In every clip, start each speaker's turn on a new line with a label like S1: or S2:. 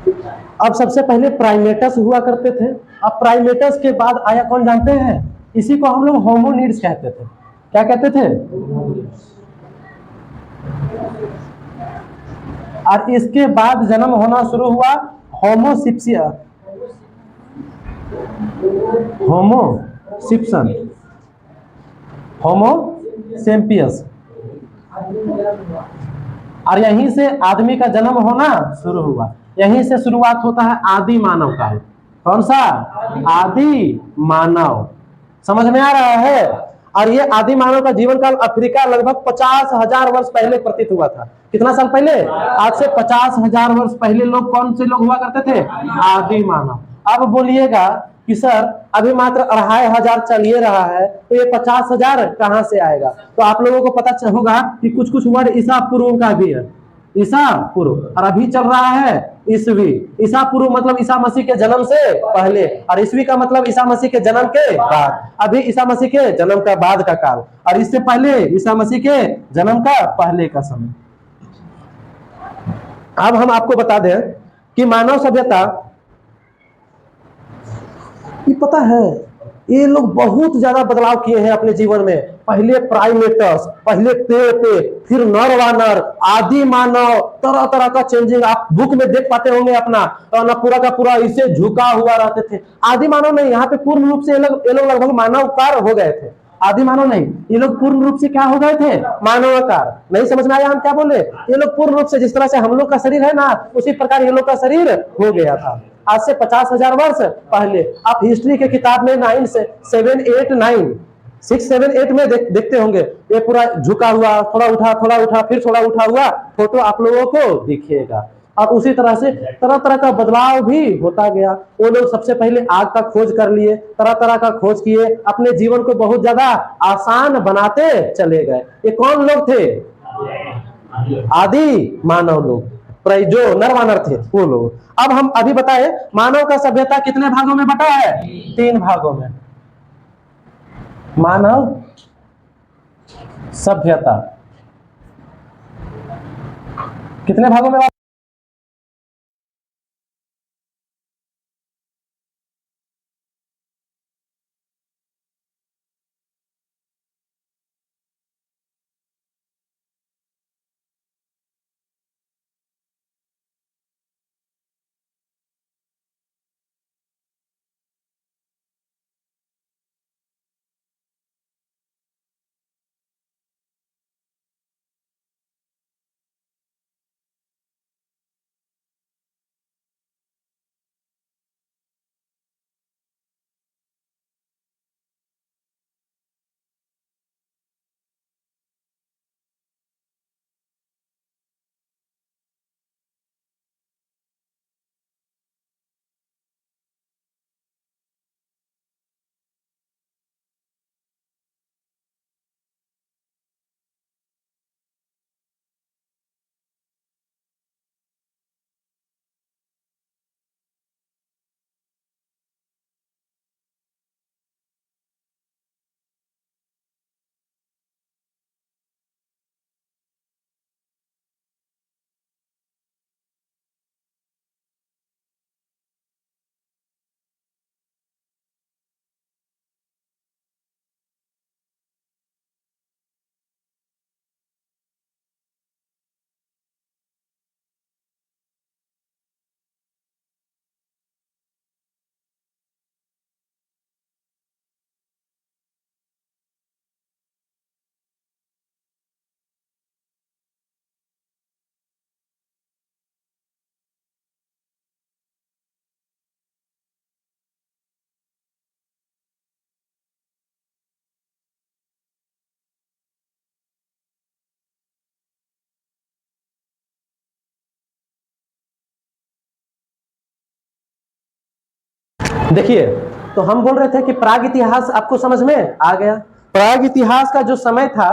S1: अब सबसे पहले प्राइमेटस हुआ करते थे। अब प्राइमेटस के बाद आया कौन जानते हैं? इसी को हम लोग होमोनिड्स कहते थे। क्या कहते थे? और इसके बाद जन्म होना शुरू हुआ होमोसिप्सिया, होमोसिप्सन, होमोसेम्पियस। और यहीं से आदमी का जन्म होना शुरू हुआ। यहीं से शुरुआत होता है आदि मानव का। कौन सा? आदि मानव। समझ में आ रहा है? और ये आदि मानव का जीवन काल अफ्रीका लगभग 50,000 वर्ष पहले प्रतीत हुआ था। कितना साल पहले? आज से 50,000 वर्ष पहले लोग कौन से लोग हुआ करते थे? आदि मानव। अब बोलिएगा कि सर अभी मात्र 2,500 चलिए रहा है, तो ये 50,000 कहां से आएगा? तो आप लोगों को पता होगा कि कुछ कुछ वर्ड ईसा पूर्व का भी है। ईसा पूर्व, और अभी चल रहा है ईसवी। ईसा पूर्व मतलब ईसा मसीह के जन्म से पहले, और ईसवी का मतलब ईसा मसीह के जन्म के बाद। अभी ईसा मसीह के जन्म का बाद का काल, और इससे पहले ईसा मसीह के जन्म का पहले का समय। अब हम आपको बता दें कि मानव सभ्यता, ये पता है ये लोग बहुत ज्यादा बदलाव किए हैं अपने जीवन में। पहले प्राइमेटस, पहले पेड़ पे, फिर नर वानर, आदि मानव, तरह तरह का चेंजिंग आप बुक में देख पाते होंगे अपना। ना पूरा का पूरा इसे झुका हुआ रहते थे। आदि मानव नहीं, यहाँ पे पूर्ण रूप से ये लोग लगभग मानवकार हो गए थे। आदि मानव नहीं, ये लोग पूर्ण रूप से क्या हो गए थे? मानवाकार। नहीं समझ में आया हम क्या बोले? ये लोग पूर्ण रूप से जिस तरह से हम लोग का शरीर है ना, उसी प्रकार ये लोग का शरीर हो गया था आज से 50,000 वर्ष पहले। आप हिस्ट्री के किताब में 9, 7, 8, 9, 6, 7, 8 में देखते होंगे, ये पूरा झुका हुआ, थोड़ा उठा फिर थोड़ा उठा हुआ फोटो आप लोगों को दिखेगा। अब उसी तरह से तरह तरह का बदलाव भी होता गया। वो लोग सबसे पहले आग का खोज कर लिए, तरह तरह का खोज किए, अपने जीवन को बहुत ज्यादा आसान बनाते चले गए। ये कौन लोग थे? आदि मानव लोग, जो नरवानर थे वो लोग। अब हम अभी बताए मानव का सभ्यता कितने भागों में बटा है? 3 भागों में। मानव सभ्यता कितने भागों में? देखिए, तो हम बोल रहे थे कि प्राग इतिहास आपको समझ में आ गया। प्राग इतिहास का जो समय था,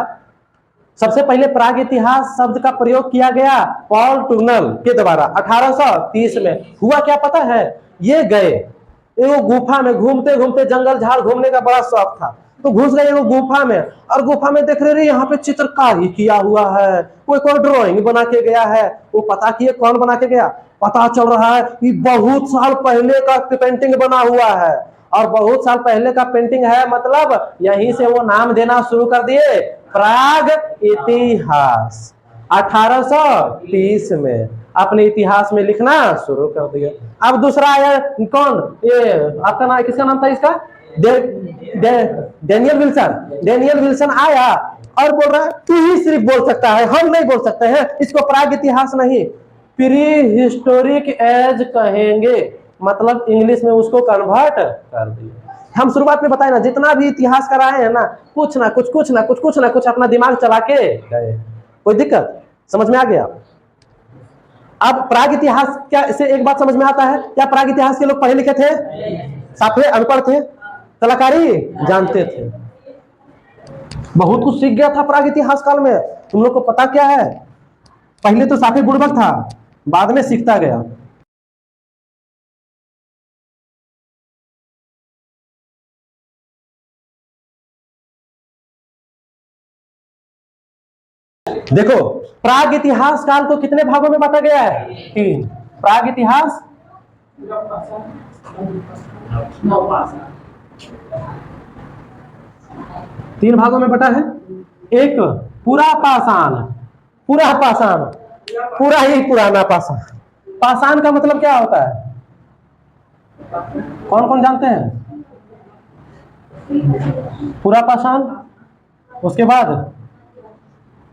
S1: सबसे पहले प्राग इतिहास शब्द का प्रयोग किया गया पॉल टुर्नल के द्वारा 1830 में। हुआ क्या पता है? ये गए एगो गुफा में, घूमते घूमते, जंगल झाड़ घूमने का बड़ा शौक था, तो घुस गए एगो गुफा में। और गुफा में देख रहे यहाँ पे चित्रकारी किया हुआ है, कोई ड्राइंग बना के गया है। वो पता किए कौन बना के गया? पता चल रहा है कि बहुत साल पहले का पेंटिंग बना हुआ है, और बहुत साल पहले का पेंटिंग है मतलब यहीं से वो नाम देना शुरू कर दिए, प्राग इतिहास। 1830 में अपने इतिहास में लिखना शुरू कर दिए। अब दूसरा आया कौन, ये आपका नाम, किसका नाम था इसका, डेनियल विल्सन। डेनियल विल्सन आया और बोल रहा है तू ही सिर्फ बोल सकता है, हम नहीं बोल सकते हैं इसको, प्राग इतिहास नहीं प्री हिस्टोरिक एज कहेंगे, मतलब इंग्लिश में उसको कन्वर्ट कर दिया। हम शुरुआत में बताए ना, जितना भी इतिहास कराए हैं ना, कुछ ना कुछ अपना दिमाग चला के गए। कोई दिक्कत समझ में आ गया? अब प्राग इतिहास क्या, इसे एक बात समझ में आता है, क्या प्राग इतिहास के लोग पढ़े लिखे थे? साफे अनपढ़ थे? कलाकारी जानते थे? बहुत कुछ सीख गया था प्राग इतिहास काल में। तुम लोग को पता क्या है, पहले तो साफे बुड़बक था, बाद में सीखता गया। देखो, प्राग इतिहास काल को कितने भागों में बांटा गया है? 3। प्राग इतिहास 3 भागों में बटा है। एक पूरा पाषाण, पूरा पाषाण, पूरा ही पुराना पाषाण। पाषाण का मतलब क्या होता है, कौन कौन जानते हैं? पूरा पाषाण, उसके बाद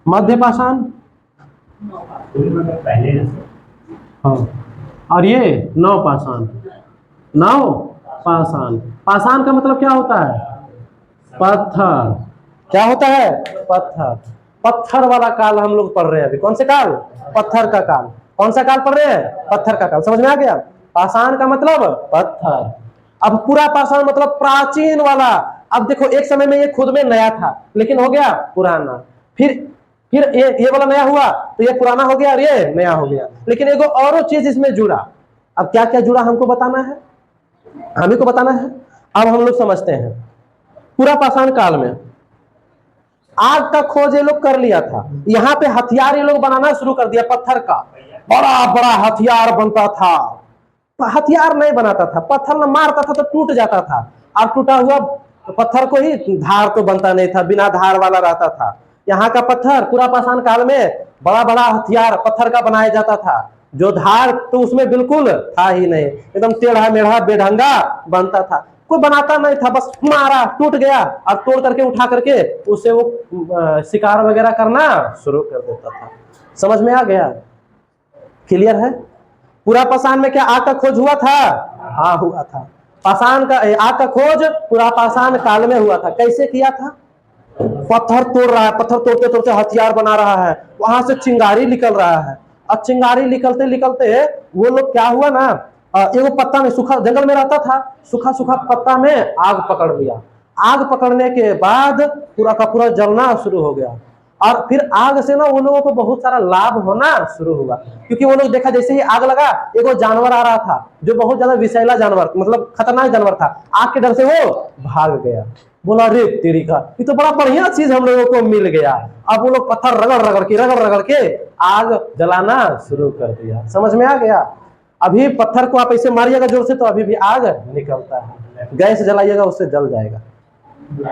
S1: मध्य पाषाण, हाँ, और ये नव पाषाण। नव पाषाण, पाषाण का मतलब क्या होता है? पत्थर। क्या होता है? पत्थर। पत्थर वाला काल हम लोग पढ़ रहे हैं अभी। कौन से काल? पत्थर का काल। कौन सा काल पढ़ रहे हैं? पत्थर का काल। समझ में आ गया? पाषाण का मतलब पत्थर। अब पूरा पाषाण मतलब प्राचीन वाला। अब देखो, एक समय में ये खुद में नया था, लेकिन हो गया पुराना। फिर ये वाला नया हुआ तो ये पुराना हो गया और ये नया हो गया। लेकिन एगो और चीज इसमें जुड़ा। अब क्या क्या जुड़ा हमको बताना है, हमें को बताना है। अब हम लोग समझते हैं, पूरा पाषाण काल में आग का खोज ये लोग कर लिया था। यहाँ पे हथियार ये लोग बनाना शुरू कर दिया, पत्थर का बड़ा बड़ा हथियार बनता था। हथियार नहीं बनाता था, पत्थर में मारता था तो टूट जाता था, और टूटा हुआ पत्थर को ही धार तो बनता नहीं था, बिना धार वाला रहता था। यहाँ का पत्थर पूरा पाषाण काल में बड़ा बड़ा हथियार पत्थर का बनाया जाता था, जो धार तो उसमें बिल्कुल था ही नहीं, एकदम टेढ़ा मेढ़ा बेढंगा बनता था। कोई बनाता नहीं था, बस मारा टूट गया और तोड़ करके उठा करके उससे वो शिकार वगैरह करना शुरू कर देता था। समझ में आ गया? क्लियर है? पूरा पाषाण में क्या आग का खोज हुआ था? हाँ हुआ था। पाषाण का आग का खोज पूरा पाषाण काल में हुआ था। कैसे किया था? पत्थर तोड़ रहा है, पत्थर तोड़ते तोड़ते हथियार बना रहा है, वहां से चिंगारी निकल रहा है, और चिंगारी निकलते निकलते वो लोग क्या हुआ ना, एगो पत्ता में, सूखा जंगल में रहता था, सूखा सूखा पत्ता में आग पकड़ लिया। आग पकड़ने के बाद पूरा का पूरा जलना शुरू हो गया, और फिर आग से ना उन लोगों को बहुत सारा लाभ होना शुरू हुआ, क्योंकि वो लोग देखा जैसे ही आग लगा, एगो जानवर आ रहा था जो बहुत ज्यादा विषैला जानवर, मतलब खतरनाक जानवर था। आग के डर से वो भाग गया। बोला रे तेरी का, ये तो बड़ा बढ़िया चीज हम लोगों को मिल गया। अब वो लोग पत्थर रगड़ रगड़ के आग जलाना शुरू कर दिया। समझ में आ गया? अभी पत्थर को आप ऐसे मारिएगा जोर से तो अभी भी आग निकलता है। गैस जलाइएगा उससे जल जाएगा।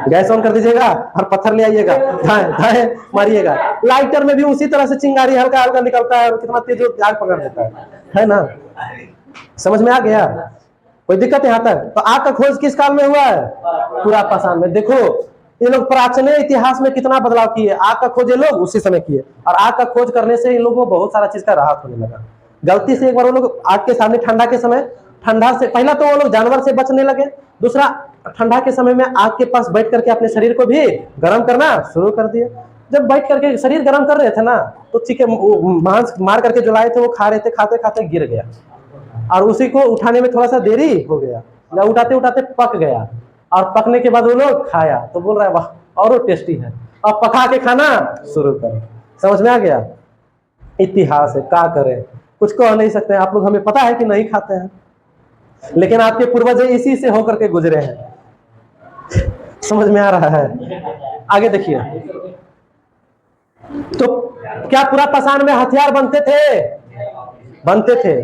S1: गैस ऑन कर दीजिएगा और पत्थर ले आइएगा, धाए मारिएगा। लाइटर में भी उसी तरह से चिंगारी हल्का हल्का निकलता है, कितना तेज आग पकड़ देता है ना? समझ में आ गया? कोई दिक्कत यहाँ तक? तो आग का खोज किस काल में हुआ है? पूरा पाषाण में। देखो ये लोग प्राचीन इतिहास में कितना बदलाव किए। आग का खोज ये लोग उसी समय किए, और आग का खोज करने से इन लोगों को बहुत सारा चीज का राहत होने लगा। गलती से एक बार वो लोग आग के सामने, ठंडा के समय, ठंडा से पहला तो वो लोग जानवर से बचने लगे, दूसरा ठंडा के समय में आग के पास बैठ करके अपने शरीर को भी गर्म करना शुरू कर दिया। जब बैठ करके शरीर गर्म कर रहे थे ना, तो चिकन मांस मार करके जो लाए थे वो खा रहे थे, खाते खाते गिर गया, और उसी को उठाने में थोड़ा सा देरी हो गया, या उठाते उठाते पक गया, और पकने के बाद वो लोग खाया तो बोल रहा है वाह और टेस्टी है, अब पका के खाना शुरू करें। समझ में आ गया? इतिहास है, क्या करें, कुछ कह नहीं सकते। आप लोग, हमें पता है कि नहीं खाते हैं, लेकिन आपके पूर्वज इसी से होकर के गुजरे हैं। समझ में आ रहा है? आगे देखिए, तो क्या पूरा पाषाण में हथियार बनते थे? बनते थे।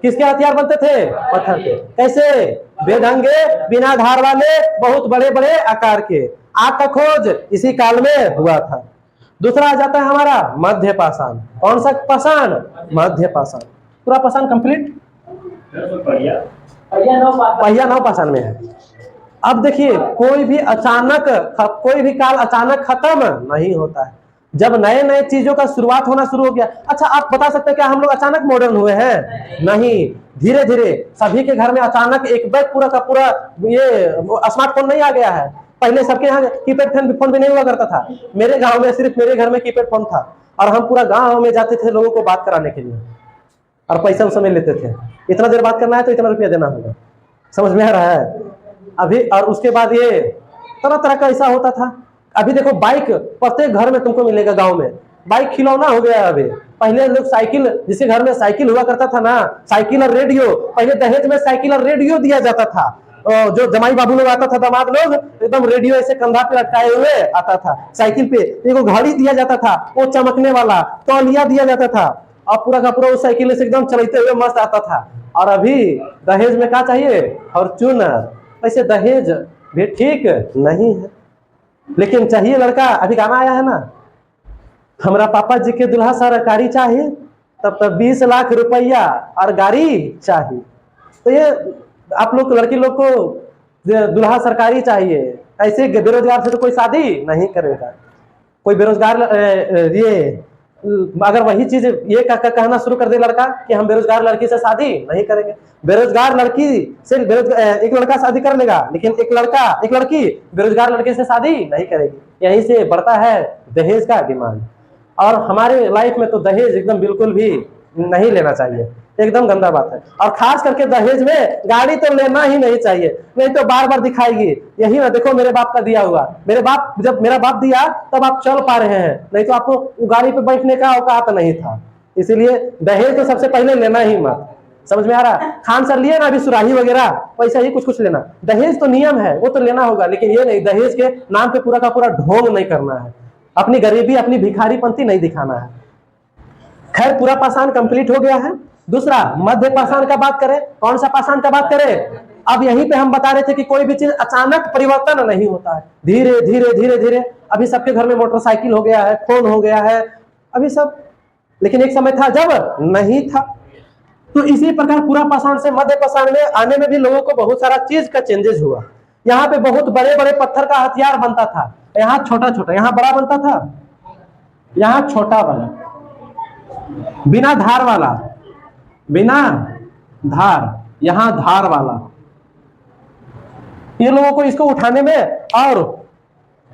S1: किसके हथियार बनते थे? पत्थर के। कैसे? बेढंगे, बिना धार वाले, बहुत बड़े बड़े आकार के। आग का खोज इसी काल में हुआ था। दूसरा आ जाता है हमारा मध्य पाषाण। कौन सा पाषाण? मध्य पाषाण। पूरा पाषाण कंप्लीट, पहिया नौ पाषाण में है। अब देखिए, कोई भी काल अचानक खत्म नहीं होता है। जब नए नए चीजों का शुरुआत होना शुरू हो गया। अच्छा, आप बता सकते हैं क्या हम लोग अचानक मॉडर्न हुए हैं? नहीं, धीरे धीरे सभी के घर में अचानक एक बैग पूरा का पूरा ये स्मार्टफोन नहीं आ गया है। पहले सबके यहाँ कीपैड फोन भी नहीं हुआ करता था। मेरे गांव में सिर्फ मेरे घर में कीपैड फोन था, और हम पूरा गांव में जाते थे लोगों को बात कराने के लिए, और पैसा उस समय लेते थे। इतना देर बात करना है तो इतना रुपया देना होगा। समझ में आ रहा है? अभी और उसके बाद ये तरह तरह का ऐसा होता था। अभी देखो, बाइक प्रत्येक घर में तुमको मिलेगा। गांव में बाइक खिलौना हो गया है अभी। पहले लोग साइकिल, जिसके घर में साइकिल हुआ करता था ना, साइकिल और रेडियो, पहले दहेज में साइकिल और रेडियो दिया जाता था। जो जमाई बाबू लोग आता था, दामाद लोग, एकदम रेडियो ऐसे कंधा पे लटकाए हुए आता था। साइकिल पे एगो घड़ी दिया जाता था, वो चमकने वाला, तौलिया दिया जाता था, और पूरा का पूरा उस साइकिल से एकदम चलते हुए मस्त आता था। और अभी दहेज में क्या चाहिए? फॉर्च्यूनर। वैसे दहेज भी ठीक नहीं है, लेकिन चाहिए लड़का। अभी गाना आया है ना, हमारा पापा जी के दुल्हा सरकारी चाहिए, तब 20 लाख रुपया और गाड़ी चाहिए। तो ये आप लोग लड़की लोग को दुल्हा सरकारी चाहिए। ऐसे बेरोजगार से तो कोई शादी नहीं करेगा। कोई बेरोजगार ये अगर वही चीज ये कहना शुरू कर दे लड़का कि हम बेरोजगार लड़की से शादी नहीं करेंगे। बेरोजगार लड़की से एक लड़का शादी कर लेगा, लेकिन एक लड़की बेरोजगार लड़के से शादी नहीं करेगी। यहीं से बढ़ता है दहेज का डिमांड। और हमारे लाइफ में तो दहेज एकदम बिल्कुल भी नहीं लेना चाहिए, एकदम गंदा बात है। और खास करके दहेज में गाड़ी तो लेना ही नहीं चाहिए, नहीं तो बार बार दिखाएगी। यही ना, देखो मेरे बाप का दिया हुआ, जब मेरा बाप दिया तब आप चल पा रहे हैं, नहीं तो आपको गाड़ी पे बैठने का औकात नहीं था। इसीलिए दहेज तो सबसे पहले लेना ही मत। समझ में आ रहा? खान सर लिए ना अभी सुराही वगैरह, वैसा ही कुछ लेना। दहेज तो नियम है, वो तो लेना होगा, लेकिन ये नहीं दहेज के नाम पे पूरा का पूरा ढोंग नहीं करना है। अपनी गरीबी, अपनी भिखारीपंथी नहीं दिखाना है। खैर, पूरा पाषाण कंप्लीट हो गया है। दूसरा मध्य पाषाण का बात करें। कौन सा पाषाण का बात करें? अब यहीं पे हम बता रहे थे कि कोई भी चीज अचानक परिवर्तन नहीं होता है, धीरे धीरे धीरे धीरे। अभी सबके घर में मोटरसाइकिल हो गया है, फोन हो गया है, अभी सब, लेकिन एक समय था जब नहीं था। तो इसी प्रकार पूरा पाषाण से मध्य पाषाण में आने में भी लोगों को बहुत सारा चीज का चेंजेस हुआ। यहाँ पे बहुत बड़े बड़े पत्थर का हथियार बनता था, यहाँ छोटा छोटा, यहाँ बड़ा बनता था, यहाँ छोटा वाला, बिना धार वाला, बिना धार, यहां धार वाला। ये लोगों को इसको उठाने में और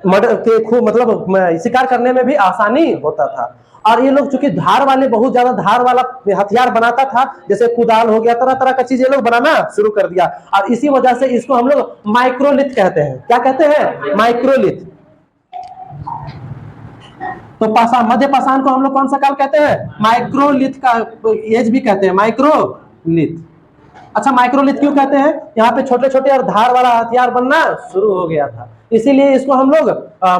S1: मतलब शिकार करने में भी आसानी होता था। और ये लोग चूंकि धार वाले, बहुत ज्यादा धार वाला हथियार बनाता था, जैसे कुदाल हो गया, तरह तरह का चीज ये लोग बनाना शुरू कर दिया। और इसी वजह से इसको हम लोग माइक्रोलिथ कहते हैं। क्या कहते हैं? माइक्रोलिथ। तो मध्य पाषाण को हम लोग कौन सा काल कहते हैं? माइक्रोलिथ का एज भी कहते हैं, माइक्रोलिथ। अच्छा, माइक्रोलिथ क्यों कहते हैं? यहाँ पे छोटे छोटे और धार वाला हथियार बनना शुरू हो गया था, इसीलिए इसको हम लोग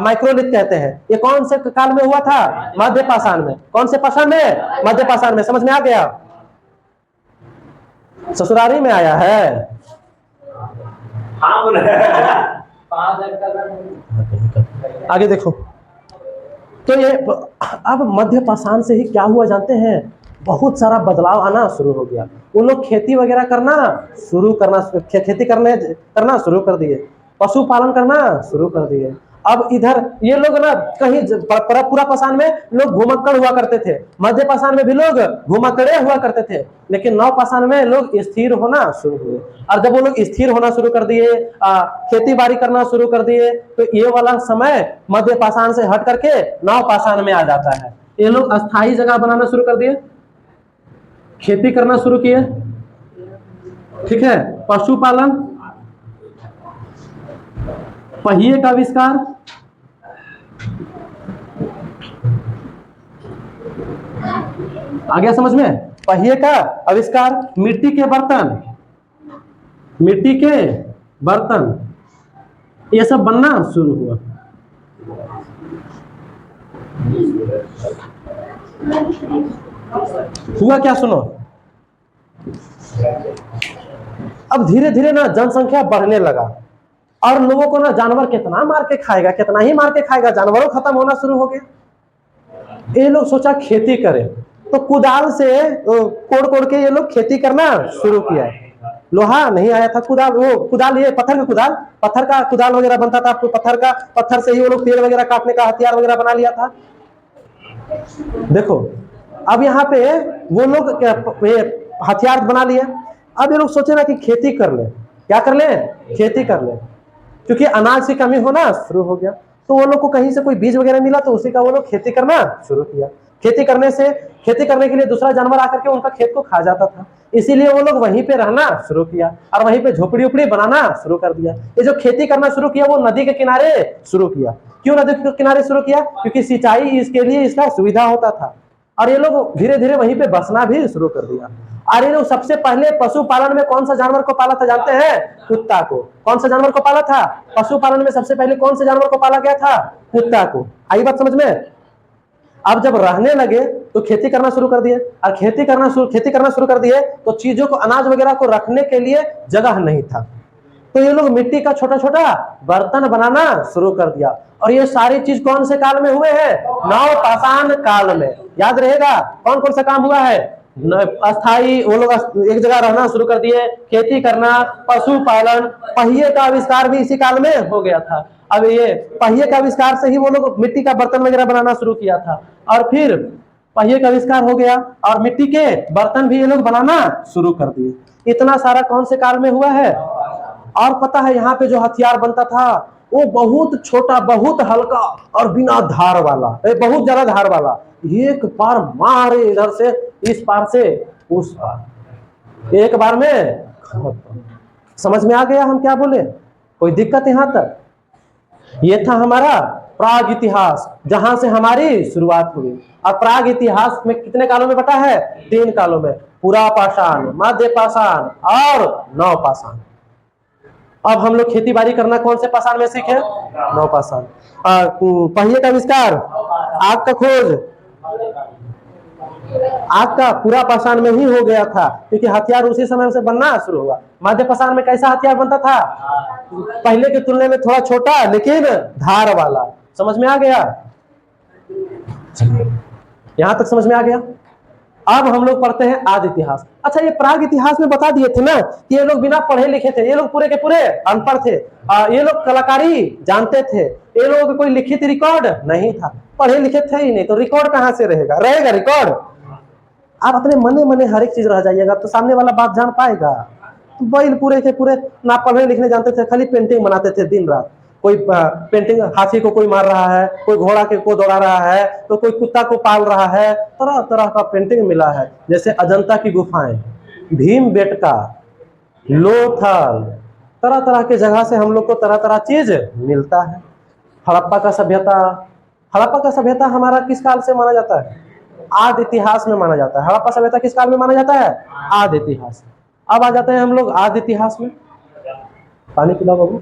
S1: माइक्रोलिथ कहते हैं। ये कौन से काल में हुआ था? मध्य पाषाण में। कौन से पाषाण में? मध्य पाषाण में। समझ में आ गया? ससुरारी में आया है। आगे देखो। तो ये अब मध्य पाषाण से ही क्या हुआ जानते हैं? बहुत सारा बदलाव आना शुरू हो गया। वो लोग खेती वगैरह खेती करना शुरू कर दिए, पशुपालन करना शुरू कर दिए। अब इधर ये लोग ना कहीं पूरा पाषाण में लोग घुमक्कड़ हुआ करते थे, मध्य पाषाण में भी लोग घुमक्कड़े हुआ करते थे, लेकिन नव पाषाण में लोग स्थिर होना शुरू हुए। और जब वो लोग स्थिर होना शुरू कर दिए, खेती बाड़ी करना शुरू कर दिए, तो ये वाला समय मध्य पाषाण से हट करके नव पाषाण में आ जाता है। ये लोग अस्थायी जगह बनाना शुरू कर दिए, खेती करना शुरू किए, ठीक है, पशुपालन, पहिए का आविष्कार, आ गया समझ में? पहिए का आविष्कार, मिट्टी के बर्तन ये सब बनना शुरू हुआ। हुआ क्या सुनो, अब धीरे धीरे ना जनसंख्या बढ़ने लगा और लोगों को ना जानवर कितना मार के खाएगा, कितना ही मार के खाएगा, जानवरों खत्म होना शुरू हो गया। ये लोग सोचा खेती करें, तो कुदाल से कोड़ कोड़ के ये लोग खेती करना शुरू किया। लोहा नहीं आया था, कुदाल, वो कुदाल, ये पत्थर का कुदाल वगैरह बनता था, पत्थर से ही वो लोग पेड़ वगैरह काटने का हथियार वगैरह बना लिया था। देखो अब यहाँ पे वो लोग हथियार बना लिए। अब ये लोग सोचे ना कि खेती कर ले, क्या कर ले, खेती कर ले, क्योंकि अनाज की कमी होना शुरू हो गया। तो वो लोग को कहीं से कोई बीज वगैरह मिला, तो उसी का वो लोग खेती करना शुरू किया। खेती करने के लिए दूसरा जानवर आकर के उनका खेत को खा जाता था, इसीलिए वो लोग वहीं पे रहना शुरू किया और वहीं पे झोपड़ी उपड़ी बनाना शुरू कर दिया। ये जो खेती करना शुरू किया वो नदी के किनारे शुरू किया। क्यों नदी के किनारे शुरू किया? क्योंकि सिंचाई इसके लिए इसका सुविधा होता था। और ये लोग धीरे धीरे वहीं पे बसना भी शुरू कर दिया। और ये लोग सबसे पहले पशुपालन में कौन सा जानवर को पाला था जानते हैं? कुत्ता को। कौन सा जानवर को पाला था? पशुपालन में सबसे पहले कौन से जानवर को पाला गया था? कुत्ता को। आई बात समझ में? अब जब रहने लगे तो खेती करना शुरू कर दिए, और खेती करना शुरू कर दिए तो चीजों को, अनाज वगैरह को रखने के लिए जगह नहीं था, तो ये लोग मिट्टी का छोटा छोटा बर्तन बनाना शुरू कर दिया। और ये सारी चीज कौन से काल में हुए हैं? नवपाषाण काल में। याद रहेगा कौन कौन सा काम हुआ है? अस्थाई, वो लोग एक जगह रहना शुरू कर दिए, खेती करना, पशुपालन, पहिए का आविष्कार भी इसी काल में हो गया था। अब ये पहिए का आविष्कार से ही वो लोग मिट्टी का बर्तन वगैरह बनाना शुरू किया था, और फिर पहिए का आविष्कार हो गया और मिट्टी के बर्तन भी ये लोग बनाना शुरू कर दिए। इतना सारा कौन से काल में हुआ है? और पता है यहाँ पे जो हथियार बनता था वो बहुत छोटा, बहुत हल्का और बिना धार वाला, बहुत ज्यादा धार वाला, एक बार मारे इधर से इस पार से उस पार, एक बार में खत्म। समझ में आ गया हम क्या बोले? कोई दिक्कत यहाँ तक? ये था हमारा प्राग इतिहास, जहां से हमारी शुरुआत हुई। और प्राग इतिहास में कितने कालों में बटा है? 3 कालों में, पुरापाषाण, मध्य पाषाण और नवपाषाण। अब हम लोग खेती बाड़ी करना कौन से पाषाण में सीखे? नवपाषाण। पहिए का आविष्कार, आग का खोज, आग का पुरापाषाण में ही हो गया था, क्योंकि हथियार उसी समय से बनना शुरू हुआ। मध्य पाषाण में कैसा हथियार बनता था? पहले की तुलना में थोड़ा छोटा लेकिन धार वाला। समझ में आ गया? यहां तक समझ में आ गया? अब हम लोग पढ़ते हैं आदि इतिहास। अच्छा, ये प्राग इतिहास में बता दिए थे ना कि ये लोग बिना पढ़े लिखे थे, ये लोग पूरे के पूरे अनपढ़ थे। ये लोग कलाकारी जानते थे, ये लोगों को कोई लिखित रिकॉर्ड नहीं था, पढ़े लिखे थे ही नहीं, तो रिकॉर्ड कहां से रहेगा रिकॉर्ड? आप अपने मने मने हर एक चीज रह जाइएगा तो सामने वाला बात जान पाएगा। बैल पूरे के पूरे ना पढ़ने लिखने जानते थे, खाली पेंटिंग बनाते थे दिन रात। कोई पेंटिंग, हाथी को कोई मार रहा है, कोई घोड़ा को दौड़ा रहा है, तो कोई कुत्ता को पाल रहा है, तरह तरह का पेंटिंग मिला है। जैसे अजंता की गुफाएं, भीमबेटका, लोथल, तरह तरह के जगह से हम लोग को तरह तरह चीज मिलता है। हड़प्पा का सभ्यता हमारा किस काल से माना जाता है? आदि इतिहास में माना जाता है। हड़प्पा सभ्यता किस काल में माना जाता है? आदि इतिहास। अब आ जाते हैं हम लोग आदि इतिहास में। पानी पिलाओ बाबू।